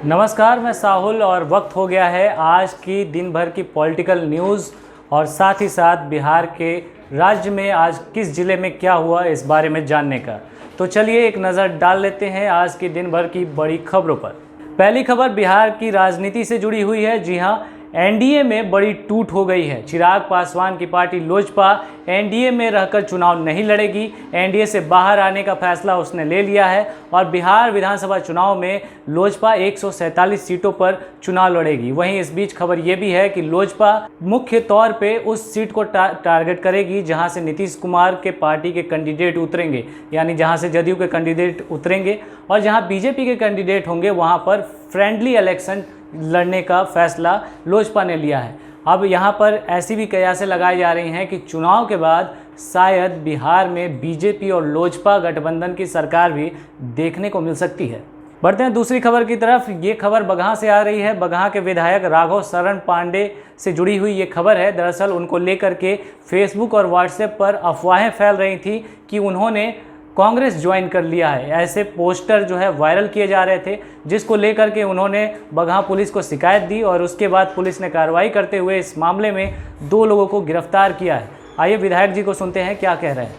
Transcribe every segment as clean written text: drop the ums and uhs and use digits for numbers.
नमस्कार, मैं साहुल और वक्त हो गया है आज की दिन भर की पॉलिटिकल न्यूज़ और साथ ही साथ बिहार के राज्य में आज किस ज़िले में क्या हुआ इस बारे में जानने का। तो चलिए एक नज़र डाल लेते हैं आज की दिन भर की बड़ी खबरों पर। पहली खबर बिहार की राजनीति से जुड़ी हुई है। जी हां, एनडीए में बड़ी टूट हो गई है। चिराग पासवान की पार्टी लोजपा एनडीए में रहकर चुनाव नहीं लड़ेगी। एनडीए से बाहर आने का फैसला उसने ले लिया है और बिहार विधानसभा चुनाव में लोजपा 147 सीटों पर चुनाव लड़ेगी। वहीं इस बीच खबर ये भी है कि लोजपा मुख्य तौर पे उस सीट को टारगेट करेगी जहां से नीतीश कुमार के पार्टी के कैंडिडेट उतरेंगे, यानी जहां से जदयू के कैंडिडेट उतरेंगे और जहां बीजेपी के कैंडिडेट होंगे वहां पर फ्रेंडली इलेक्शन लड़ने का फैसला लोजपा ने लिया है। अब यहाँ पर ऐसी भी कयासें लगाई जा रही हैं कि चुनाव के बाद शायद बिहार में बीजेपी और लोजपा गठबंधन की सरकार भी देखने को मिल सकती है। बढ़ते हैं दूसरी खबर की तरफ। ये खबर बगहा से आ रही है। बगहा के विधायक राघव शरण पांडे से जुड़ी हुई ये खबर है। दरअसल उनको लेकर के फेसबुक और व्हाट्सएप पर अफवाहें फैल रही थी कि उन्होंने कांग्रेस ज्वाइन कर लिया है। ऐसे पोस्टर जो है वायरल किए जा रहे थे, जिसको लेकर के उन्होंने बगहा पुलिस को शिकायत दी और उसके बाद पुलिस ने कार्रवाई करते हुए इस मामले में 2 लोगों को गिरफ्तार किया है। आइए विधायक जी को सुनते हैं क्या कह रहे हैं।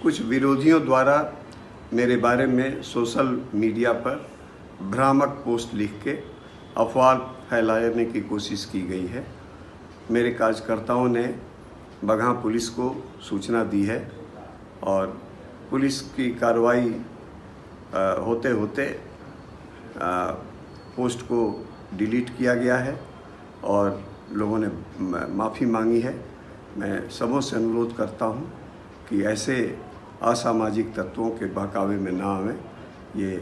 कुछ विरोधियों द्वारा मेरे बारे में सोशल मीडिया पर भ्रामक पोस्ट लिख के अफवाह फैलाने की कोशिश की गई है। मेरे कार्यकर्ताओं ने बगहा पुलिस को सूचना दी है और पुलिस की कार्रवाई होते होते पोस्ट को डिलीट किया गया है और लोगों ने माफ़ी मांगी है। मैं सबों से अनुरोध करता हूं कि ऐसे असामाजिक तत्वों के बहकावे में ना आवें। ये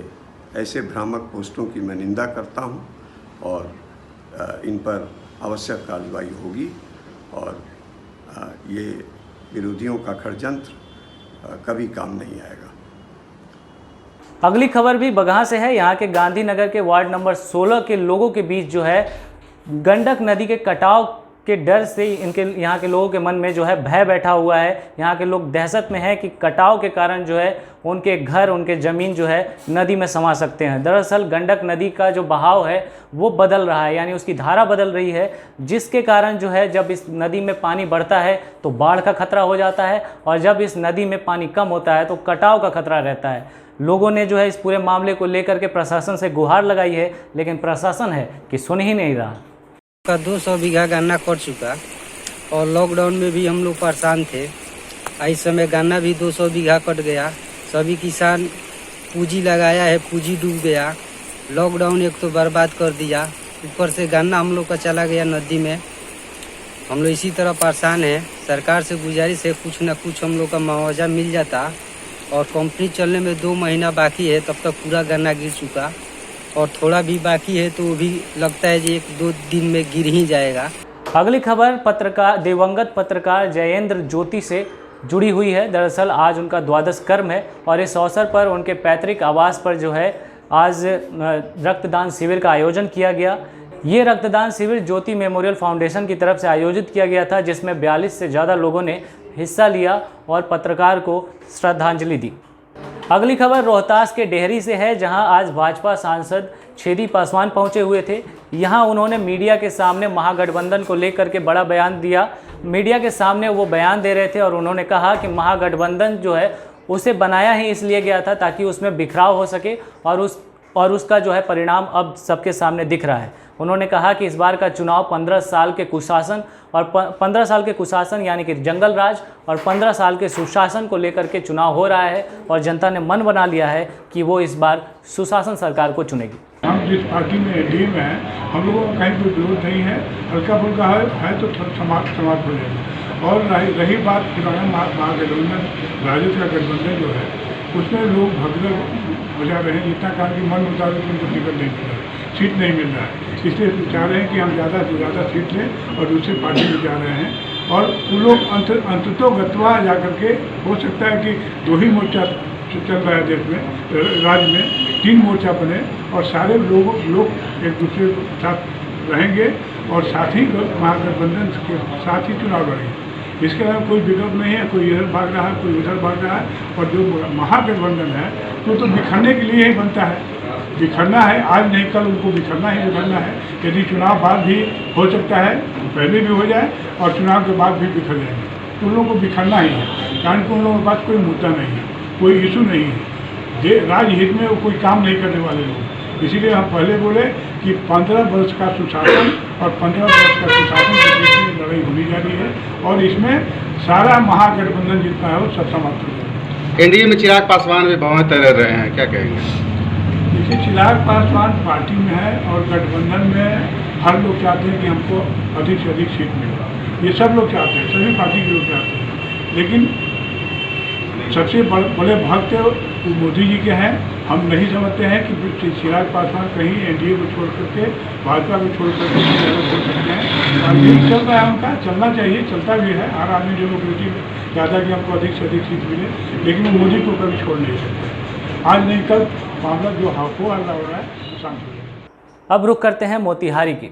ऐसे भ्रामक पोस्टों की मैं निंदा करता हूं और इन पर आवश्यक कार्रवाई होगी और ये विरोधियों का षड्यंत्र कभी काम नहीं आएगा। अगली खबर भी बगहा से है। यहाँ के गांधीनगर के वार्ड नंबर 16 के लोगों के बीच जो है गंडक नदी के कटाव के डर से यहाँ के लोगों के मन में जो है भय बैठा हुआ है। यहाँ के लोग दहशत में हैं कि कटाव के कारण जो है उनके घर, उनके ज़मीन जो है नदी में समा सकते हैं। दरअसल गंडक नदी का जो बहाव है वो बदल रहा है, यानी उसकी धारा बदल रही है, जिसके कारण जो है जब इस नदी में पानी बढ़ता है तो बाढ़ का खतरा हो जाता है और जब इस नदी में पानी कम होता है तो कटाव का खतरा रहता है। लोगों ने जो है इस पूरे मामले को लेकर के प्रशासन से गुहार लगाई है, लेकिन प्रशासन है कि सुन ही नहीं रहा। का 200 बीघा गन्ना कट चुका और लॉकडाउन में भी हम लोग परेशान थे। इस समय गन्ना भी 200 बीघा कट गया। सभी किसान पूंजी लगाया है, पूंजी डूब गया। लॉकडाउन एक तो बर्बाद कर दिया, ऊपर से गन्ना हम लोग का चला गया नदी में। हम लोग इसी तरह परेशान हैं। सरकार से गुजारिश है कुछ न कुछ हम लोग का मुआवजा मिल जाता और कंपनी चलने में 2 महीना बाकी है, तब तक पूरा गन्ना गिर चुका और थोड़ा भी बाकी है तो वो भी लगता है कि 1-2 दिन में गिर ही जाएगा। अगली खबर दिवंगत पत्रकार जयेंद्र ज्योति से जुड़ी हुई है। दरअसल आज उनका द्वादश कर्म है और इस अवसर पर उनके पैतृक आवास पर जो है आज रक्तदान शिविर का आयोजन किया गया। ये रक्तदान शिविर ज्योति मेमोरियल फाउंडेशन की तरफ से आयोजित किया गया था, जिसमें 42 से ज़्यादा लोगों ने हिस्सा लिया और पत्रकार को श्रद्धांजलि दी। अगली खबर रोहतास के डेहरी से है, जहां आज भाजपा सांसद छेदी पासवान पहुंचे हुए थे। यहां उन्होंने मीडिया के सामने महागठबंधन को लेकर के बड़ा बयान दिया। मीडिया के सामने वो बयान दे रहे थे और उन्होंने कहा कि महागठबंधन जो है उसे बनाया ही इसलिए गया था ताकि उसमें बिखराव हो सके और उसका जो है परिणाम अब सबके सामने दिख रहा है। उन्होंने कहा कि इस बार का चुनाव 15 साल के कुशासन और 15 साल के कुशासन यानी कि जंगल राज और 15 साल के सुशासन को लेकर के चुनाव हो रहा है और जनता ने मन बना लिया है कि वो इस बार सुशासन सरकार को चुनेगी। हम जिस पार्टी में एनडीए में हैं, हम लोगों का कहीं कोई विरोध नहीं है। हल्का फुल्का है तो समाप्त हो जाएगा। और रही बात पुराना महागठबंधन, राजद का गठबंधन जो है उसमें लोग भगदड़ बजा रहे हैं। जितना काम की मन मुताबिक उनको टिकट नहीं मिल रहा है, सीट नहीं मिल रहा है। इसलिए चाह रहे हैं कि हम ज़्यादा से ज़्यादा सीट लें और दूसरी पार्टी में जा रहे हैं। और वो लोग अंततोगत्वा जा करके हो सकता है कि 2 ही मोर्चा चल रहा है देश में, राज्य में 3 मोर्चा बने और सारे लोग एक दूसरे के साथ रहेंगे और साथ ही महागठबंधन के साथ ही चुनाव लड़ेंगे। इसके अलावा कोई विकल्प नहीं है। कोई इधर भाग रहा है, कोई उधर भाग रहा है। और जो महागठबंधन है तो बिखरने के लिए ही बनता है। बिखरना है, आज नहीं कल उनको बिखरना ही बिखरना है। यदि चुनाव बाद भी हो सकता है, पहले भी हो जाए और चुनाव के बाद भी बिखर जाएंगे, तो उन लोगों को बिखरना ही है। कारण कि उन लोगों के पास कोई मुद्दा नहीं है, कोई इशू नहीं है, राजहित में वो कोई काम नहीं करने वाले लोग। इसीलिए हम पहले बोले कि 15 वर्ष का सुशासन और 15 वर्ष का सुशासन के बीच में लड़ाई होनी जा रही है और इसमें सारा महागठबंधन जितना है वो सब समाप्त हो जाएगा। एनडीए में चिराग पासवान भी भंवर तैर रहे हैं, क्या कहेंगे? देखिए, चिराग पासवान पार्टी में है और गठबंधन में हर लोग चाहते हैं कि हमको अधिक से अधिक सीट मिले, ये सब लोग चाहते हैं, सभी पार्टी के लोग चाहते हैं। लेकिन सबसे बड़े भक्त वो मोदी जी के हैं। हम नहीं समझते हैं कि चिराग पासवान कहीं एनडीए को छोड़ करके, भाजपा को छोड़ करके ज़्यादा छोड़ सकते हैं। और यही चल रहा है उनका, चलना चाहिए, चलता भी है। हर आदमी डेमोक्रेसी चाहता कि हमको अधिक से अधिक सीट मिले, लेकिन वो मोदी को कभी छोड़ नहीं सकते। आज नहीं कल मामला जो हो रहा है शांत हो जाएगा। अब रुख करते हैं मोतिहारी की।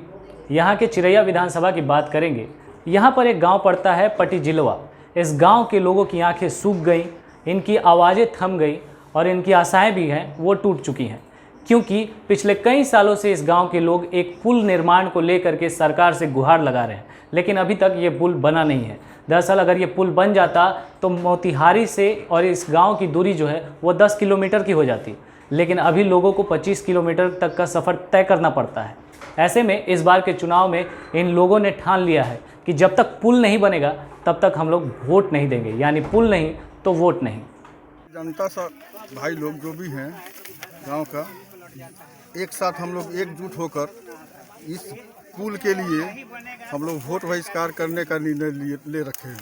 यहाँ के चिरैया विधानसभा की बात करेंगे। यहाँ पर एक गांव पड़ता है पटीजिलवा। इस गांव के लोगों की आंखें सूख गई, इनकी आवाज़ें थम गई और इनकी आशाएं भी हैं वो टूट चुकी हैं, क्योंकि पिछले कई सालों से इस गांव के लोग एक पुल निर्माण को लेकर के सरकार से गुहार लगा रहे हैं, लेकिन अभी तक ये पुल बना नहीं है। दरअसल अगर ये पुल बन जाता तो मोतिहारी से और इस गांव की दूरी जो है वो 10 किलोमीटर की हो जाती, लेकिन अभी लोगों को 25 किलोमीटर तक का सफ़र तय करना पड़ता है। ऐसे में इस बार के चुनाव में इन लोगों ने ठान लिया है कि जब तक पुल नहीं बनेगा तब तक हम लोग वोट नहीं देंगे, यानी पुल नहीं तो वोट नहीं। जनता सब भाई लोग जो भी हैं गांव का, एक साथ हम लोग एकजुट होकर इस पुल के लिए हम लोग वोट बहिष्कार करने का निर्णय ले रखे हैं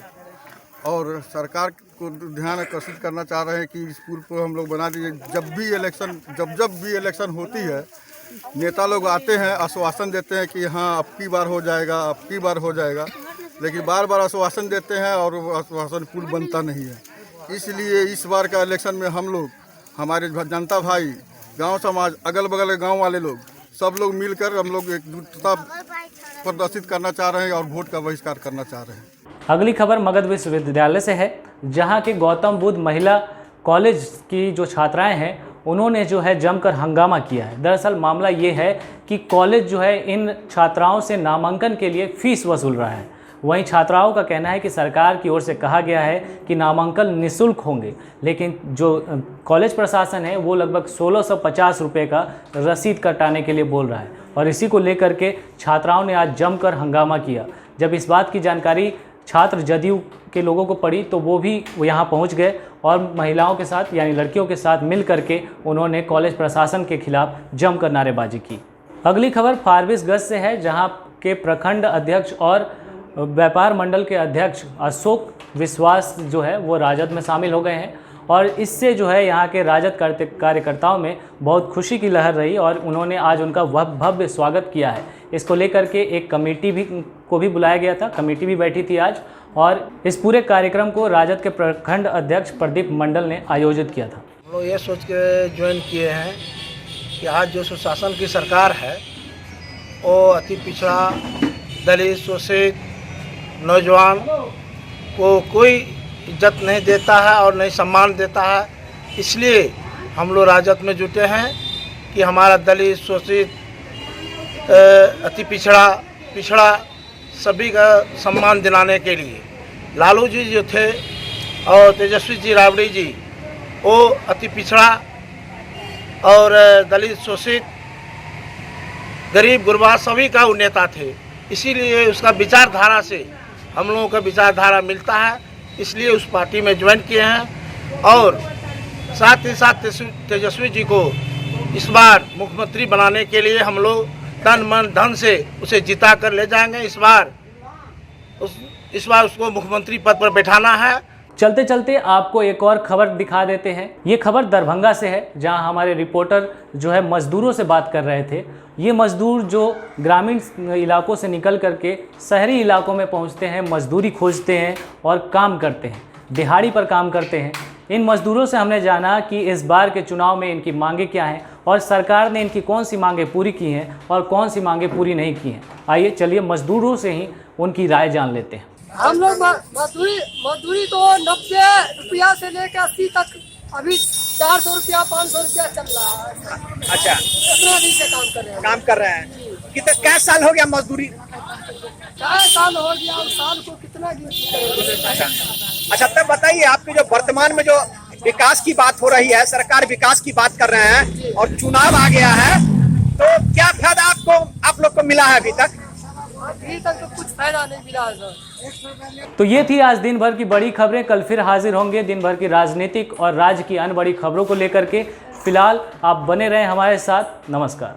और सरकार को ध्यान आकर्षित करना चाह रहे हैं कि इस पुल को हम लोग बना दीजिए। जब भी इलेक्शन होती है, नेता लोग आते हैं, आश्वासन देते हैं कि हाँ अब की बार हो जाएगा, अब की बार हो जाएगा, लेकिन बार बार आश्वासन देते हैं और आश्वासन पुल बनता नहीं है। इसलिए इस बार का इलेक्शन में हम लोग, हमारे जनता भाई, गांव समाज, अगल बगल के गांव वाले लोग, सब लोग मिलकर हम लोग एकजुटता प्रदर्शित करना चाह रहे हैं और वोट का बहिष्कार करना चाह रहे हैं। अगली खबर मगध विश्वविद्यालय से है, जहां के गौतम बुद्ध महिला कॉलेज की जो छात्राएं हैं उन्होंने जो है जमकर हंगामा किया है। दरअसल मामला ये है कि कॉलेज जो है इन छात्राओं से नामांकन के लिए फ़ीस वसूल रहा है। वहीं छात्राओं का कहना है कि सरकार की ओर से कहा गया है कि नामांकन निःशुल्क होंगे, लेकिन जो कॉलेज प्रशासन है वो लगभग 1650 रुपये का रसीद कटाने के लिए बोल रहा है और इसी को लेकर के छात्राओं ने आज जमकर हंगामा किया। जब इस बात की जानकारी छात्र जदयू के लोगों को पड़ी तो वो भी यहाँ पहुँच गए और महिलाओं के साथ यानी लड़कियों के साथ मिल करके उन्होंने कॉलेज प्रशासन के खिलाफ जमकर नारेबाजी की। अगली खबर फारबिसगंज से है, जहाँ के प्रखंड अध्यक्ष और व्यापार मंडल के अध्यक्ष अशोक विश्वास जो है वो राजद में शामिल हो गए हैं और इससे जो है यहाँ के राजद कार्यकर्ताओं में बहुत खुशी की लहर रही और उन्होंने आज उनका भव्य स्वागत किया है। इसको लेकर के एक कमेटी को भी बुलाया गया था, कमेटी भी बैठी थी आज, और इस पूरे कार्यक्रम को राजद के प्रखंड अध्यक्ष प्रदीप मंडल ने आयोजित किया था। हम लोग ये सोच के ज्वाइन किए हैं कि आज जो सुशासन की सरकार है वो अति पिछड़ा, दलित, शोषित, नौजवान को कोई इज्जत नहीं देता है और नहीं सम्मान देता है। इसलिए हम लोग राजद में जुटे हैं कि हमारा दलित, शोषित, अति पिछड़ा सभी का सम्मान दिलाने के लिए लालू जी जो थे और तेजस्वी जी राबड़ी जी, वो अति पिछड़ा और दलित, शोषित, गरीब गुरबा सभी का वो नेता थे। इसीलिए उसका विचारधारा से हम लोगों का विचारधारा मिलता है, इसलिए उस पार्टी में ज्वाइन किए हैं और साथ ही साथ तेजस्वी जी को इस बार मुख्यमंत्री बनाने के लिए हम लोग तन मन धन से उसे जिता कर ले जाएंगे। इस बार उसको मुख्यमंत्री पद पर बैठाना है। चलते चलते आपको एक और खबर दिखा देते हैं। ये खबर दरभंगा से है, जहां हमारे रिपोर्टर जो है मजदूरों से बात कर रहे थे। ये मजदूर जो ग्रामीण इलाकों से निकल करके शहरी इलाकों में पहुंचते हैं, मजदूरी खोजते हैं और काम करते हैं, दिहाड़ी पर काम करते हैं। इन मजदूरों से हमने जाना कि इस बार के चुनाव में इनकी मांगे क्या हैं और सरकार ने इनकी कौन सी मांगे पूरी की हैं और कौन सी मांगे पूरी नहीं की हैं। आइए चलिए मजदूरों से ही उनकी राय जान लेते हैं। हम लोग मजदूरी तो 90 रुपया से लेकर 80 तक अभी 400 रुपया 500 रुपया चल रहा है। अच्छा, 15 दिन से काम कर रहे हैं। काम कर रहे हैं। कितने कै साल हो गया मजदूरी? 4 साल हो गया, और साल को कितना ड्यूटी करेंगे? अच्छा, तब बताइए, आपके जो वर्तमान में जो विकास की बात हो रही है, सरकार विकास की बात कर रहे हैं और चुनाव आ गया है, तो क्या फायदा आप लोग को मिला है अभी तक? अभी तक तो कुछ फायदा नहीं मिला है सर। तो ये थी आज दिन भर की बड़ी खबरें। कल फिर हाजिर होंगे दिन भर की राजनीतिक और राज्य की अन्य बड़ी खबरों को लेकर के। फिलहाल आप बने रहें हमारे साथ। नमस्कार।